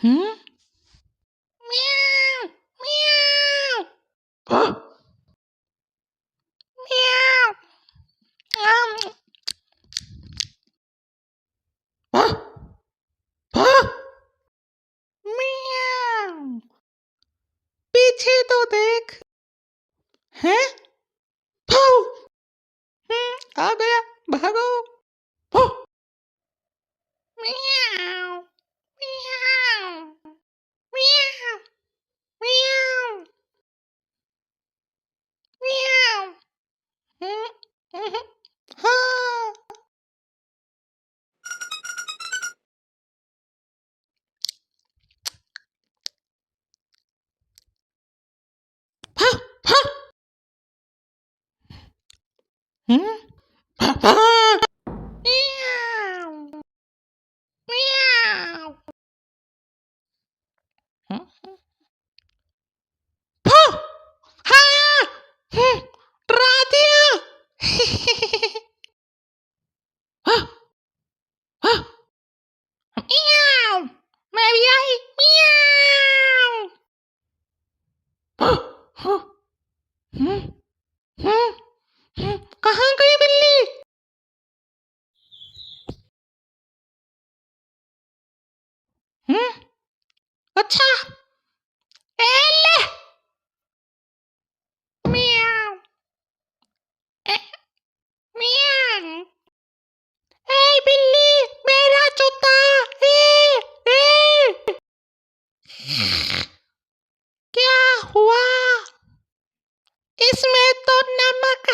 हम्म। म्याऊ म्याऊ। हाँ? म्याऊ। हाँ? हाँ? म्याऊ। पीछे तो देख। हैं? भाऊ। आ गया, भागो। हाँ? म्याऊ म्याऊ म्याऊ म्याऊ म्याऊ। हाँ। हाँ? हाँ? हाँ? म्याऊ म्याऊ। हाँ? हाँ? डरा दिया। हाँ? हाँ? म्याऊ। मैं भी आई। म्याऊ। हाँ? हाँ? हम्म, कहाँ गई बिल्ली? अच्छा। ए ले। म्याऊ। ए, म्याऊ। ए बिल्ली, मेरा जूता। ए ए। क्या हुआ? इसमें तो नमक